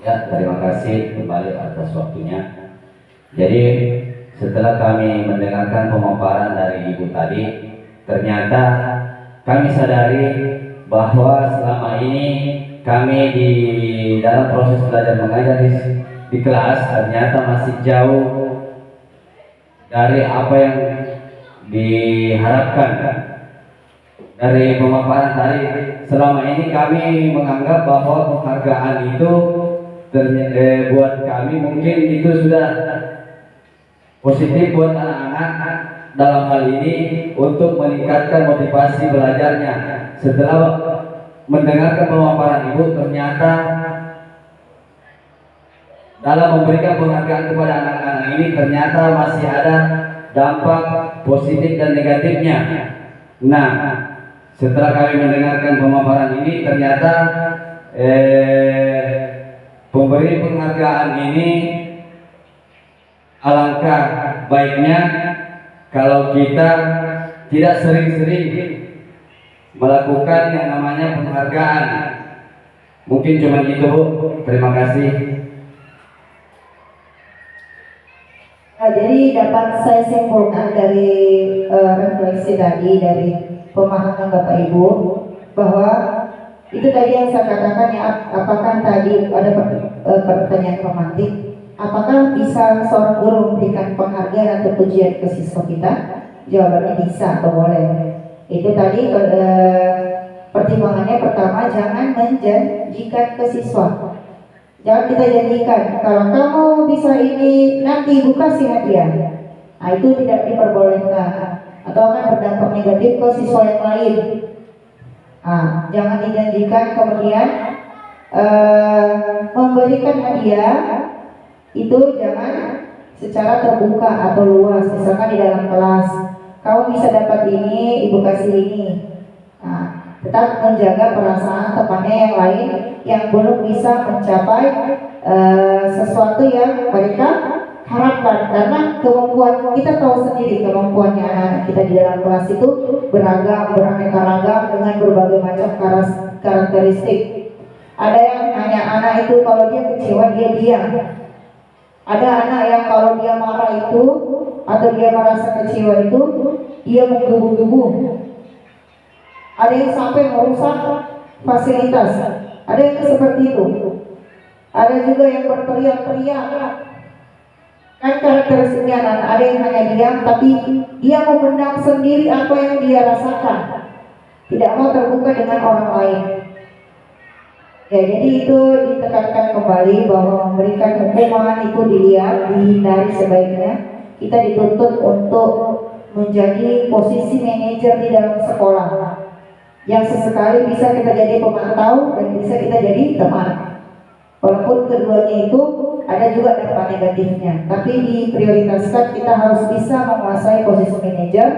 Ya, terima kasih kembali atas waktunya. Jadi setelah kami mendengarkan pemaparan dari Ibu tadi, ternyata kami sadari bahwa selama ini kami di dalam proses belajar mengajar di kelas ternyata masih jauh dari apa yang diharapkan. Dari pemaparan tadi, selama ini kami menganggap bahwa penghargaan itu buat kami mungkin itu sudah positif buat anak-anak dalam hal ini untuk meningkatkan motivasi belajarnya. Setelah mendengarkan pemaparan ibu, ternyata dalam memberikan penghargaan kepada anak-anak ini ternyata masih ada dampak positif dan negatifnya. Nah, setelah kami mendengarkan pemaparan ini ternyata pemberi penghargaan ini alangkah baiknya kalau kita tidak sering-sering melakukan yang namanya penghargaan. Mungkin cuma itu, Bu. Terima kasih. Nah, jadi dapat saya simpulkan dari refleksi tadi dari pemahaman Bapak Ibu bahwa itu tadi yang saya katakan ya, apakah tadi ada pertanyaan romantik, apakah bisa seorang guru memberikan penghargaan atau pujian ke siswa kita? Jawabannya bisa atau boleh. Itu tadi pertimbangannya pertama, jangan menjanjikan ke siswa. Jangan kita janjikan kalau kamu bisa ini nanti ibu kasih hadiah. Nah, itu tidak diperbolehkan atau akan berdampak negatif ke siswa yang lain. Nah, jangan dijanjikan kemudian memberikan hadiah itu jangan secara terbuka atau luas. Misalkan di dalam kelas, kamu bisa dapat ini, ibu kasih ini. Nah, tetap menjaga perasaan temannya yang lain yang belum bisa mencapai sesuatu yang mereka harapkan, karena kemampuan kita tahu sendiri kemampuannya anak-anak kita di dalam kelas itu beragam, beraneka ragam dengan berbagai macam karakteristik. Ada yang hanya anak itu kalau dia kecewa dia diam. Ada anak yang kalau dia marah itu atau dia merasa kecewa itu dia menggebu-gebu. Ada yang sampai merusak fasilitas. Ada yang seperti itu. Ada juga yang berteriak-teriak. Kan karakteristiknya anak, ada yang hanya diam tapi dia memendam sendiri apa yang dia rasakan. Tidak mau terbuka dengan orang lain. Ya, jadi itu ditekankan kembali bahwa memberikan hukuman itu dilihat, dihindari sebaiknya. Kita dituntut untuk menjadi posisi manajer di dalam sekolah, yang sesekali bisa kita jadi pemantau dan bisa kita jadi teman. Walaupun keduanya itu ada juga dampak negatifnya, tapi diprioritaskan kita harus bisa menguasai posisi manajer.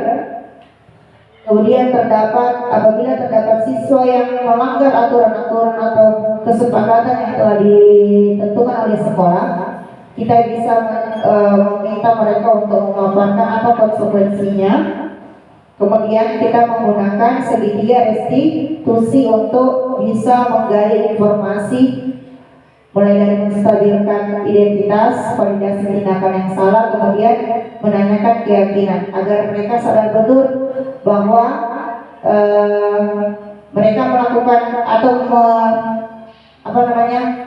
Kemudian apabila terdapat siswa yang melanggar aturan-aturan atau kesepakatan yang telah ditentukan oleh sekolah, kita bisa meminta mereka untuk memaparkan apa konsekuensinya. Kemudian kita menggunakan segitiga restitusi untuk bisa menggali informasi, mulai dari menstabilkan identitas, validasi tindakan yang salah, kemudian menanyakan keyakinan agar mereka sadar betul bahwa mereka melakukan atau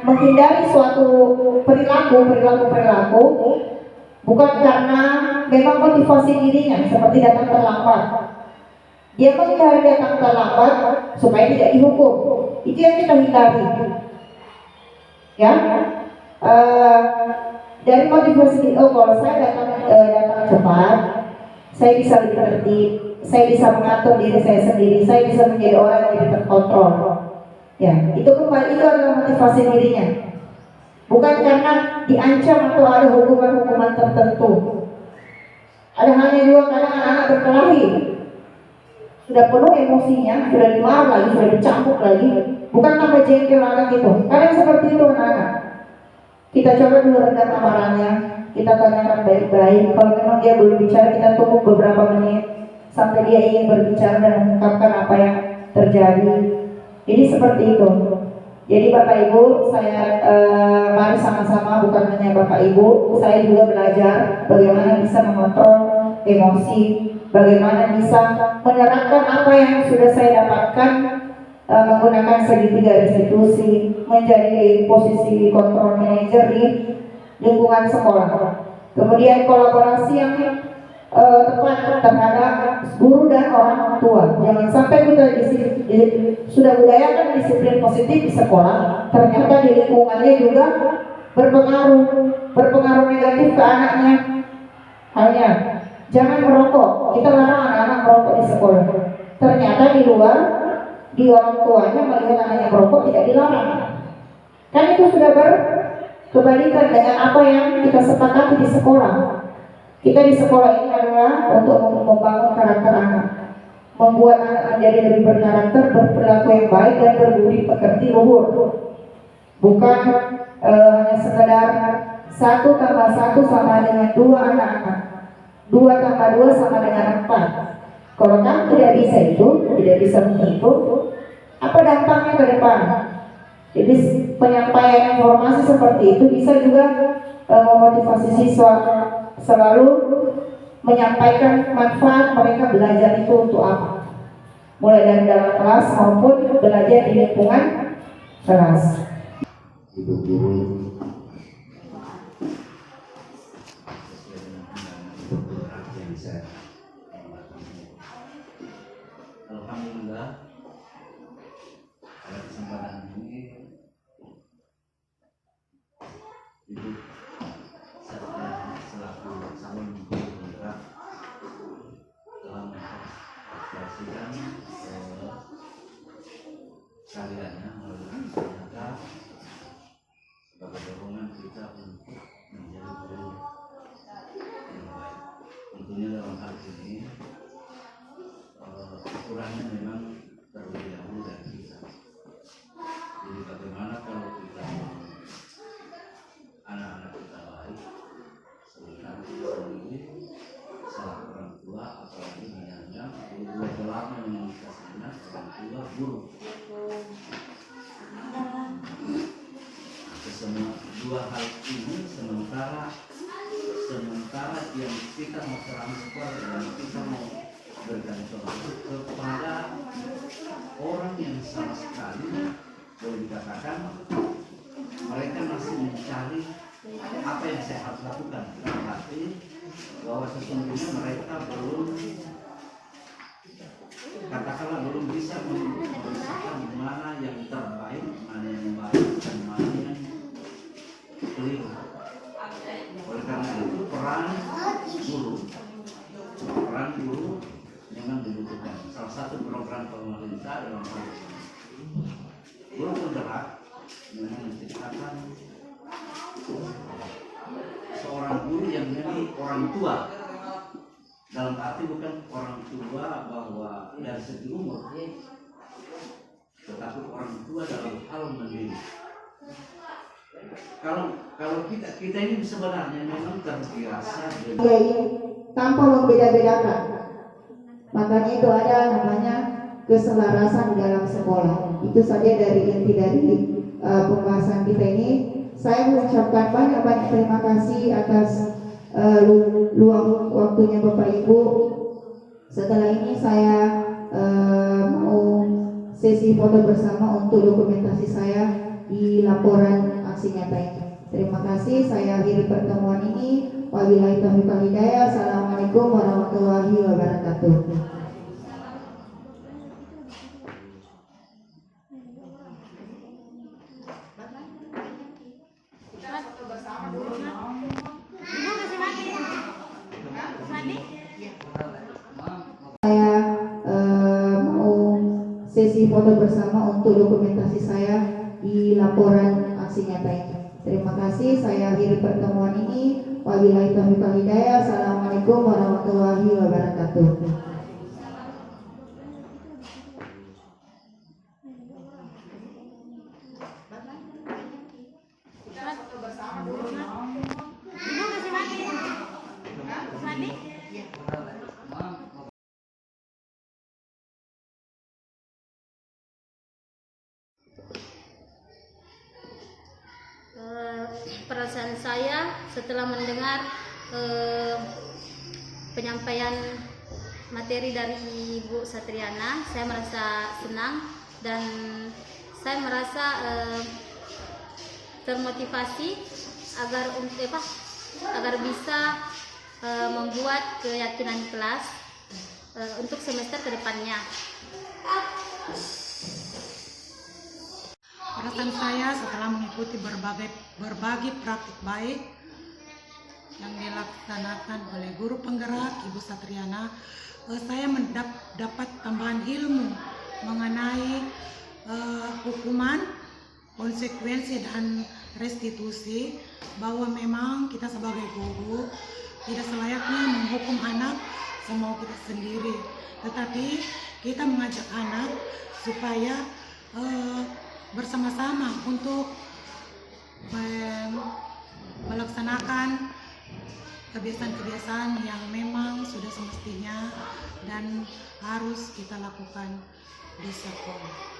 menghindari suatu perilaku bukan karena memang motivasi dirinya seperti datang terlambat. Dia menghindari datang terlambat supaya tidak dihukum. Itu yang kita hindari. Ya, dari motivasi kalau saya datang cepat, saya bisa lebih tertib, saya bisa mengatur diri saya sendiri, saya bisa menjadi orang yang lebih terkontrol. Ya, itu adalah motivasi dirinya. Bukan karena diancam atau ada hukuman-hukuman tertentu. Ada halnya juga kadang anak-anak berkelahi, sudah penuh emosinya, sudah dimarah lagi, sudah dicambuk lagi, bukan tambah jengkel anak itu. Kadang seperti itu anak-anak. Kita coba dulu redam amarahnya, kita tanyakan baik-baik. Kalau memang dia belum bicara, kita tunggu beberapa menit sampai dia ingin berbicara dan mengungkapkan apa yang terjadi. Jadi seperti itu. Jadi Bapak Ibu, saya mari sama-sama, bukan hanya Bapak Ibu, saya juga belajar bagaimana bisa mengontrol emosi, bagaimana bisa menerapkan apa yang sudah saya dapatkan menggunakan segitiga restitusi, menjadi posisi kontrol manager di lingkungan sekolah. Kemudian kolaborasi yang tepat terhadap guru dan orang tua. Jangan sampai kita sudah budayakan disiplin positif di sekolah, ternyata di lingkungannya juga berpengaruh negatif ke anaknya. Halnya, jangan merokok. Kita larang anak-anak merokok di sekolah. Ternyata di luar, di orang tuanya melihat anaknya merokok tidak dilarang. Kan itu sudah berkebalikan dengan apa yang kita sepakati di sekolah. Kita di sekolah ini adalah untuk membangun karakter anak, membuat anak menjadi lebih berkarakter, berperilaku yang baik dan berbudi pekerti luhur. Bukan hanya sekedar 1 tambah 1 sama dengan 2 anak-anak, 2 tambah 2 sama dengan 4. Kalau kamu tidak bisa itu, tidak bisa menghitung, apa dampaknya ke depan? Jadi penyampaian informasi seperti itu bisa juga memotivasi siswa selalu menyampaikan manfaat mereka belajar itu untuk apa, mulai dari dalam kelas maupun belajar di lingkungan kelas. Ibu guru yang bisa. Alhamdulillah pada kesempatan ini Ibu saya selaku calon guru penggerak telah mengekspresikan karyanya melalui ternyata sebagai dorongan kita untuk menjadi guru yang baik. Tentunya dalam hal ini ukurannya memang terlebih dahulu dari kita. Jadi bagaimana kalau kita anak-anak kita baik, sementara kita sendiri salah orang tua, apalagi menyandang dua lama yang kita sandang orang tua guru. Semua dua hal ini sementara yang kita mau transfer dan kita mau bergantung kepada orang yang sama sekali boleh dikatakan mereka masih mencari apa yang saya harus lakukan. Berarti bahwa sesungguhnya mereka belum, katakanlah belum bisa memisahkan mana yang terbaik, mana yang baik dan mana yang keliru. Oleh karena itu peran guru memang dibutuhkan. Salah satu program pemerintah dalam hal ini guru penggerak memang menciptakan seorang guru yang menjadi orang tua, dalam arti bukan orang tua bahwa dari segi umur, tetapi orang tua dalam hal mendidik. Kalau kita ini sebenarnya memang terbiasa tanpa membeda-bedakan. Makanya itu ada namanya keselarasan di dalam sekolah. Itu saja dari inti dari pembahasan kita ini. Saya mengucapkan banyak-banyak terima kasih atas luang waktunya Bapak Ibu. Setelah ini saya mau sesi foto bersama untuk dokumentasi saya di laporan aksi nyata ini. Terima kasih, saya akhiri pertemuan ini. Wabillahi taufiq wal hidayah. Assalamualaikum warahmatullahi wabarakatuh. Saya mau sesi foto bersama untuk dokumentasi saya di laporan aksi nyata ini. Terima kasih, saya akhiri pertemuan ini. Wabillahi taufiq wal hidayah. Assalamualaikum warahmatullahi wabarakatuh. Perasaan saya setelah mendengar penyampaian materi dari Ibu Satriana, saya merasa senang dan saya merasa termotivasi agar bisa membuat keyakinan kelas untuk semester kedepannya. Perasaan saya setelah mengikuti berbagai praktik baik yang dilaksanakan oleh guru penggerak Ibu Satriana, saya dapat tambahan ilmu mengenai hukuman, konsekuensi dan restitusi, bahwa memang kita sebagai guru tidak selayaknya menghukum anak semau kita sendiri, tetapi kita mengajak anak supaya bersama-sama untuk melaksanakan kebiasaan-kebiasaan yang memang sudah semestinya dan harus kita lakukan di sekolah.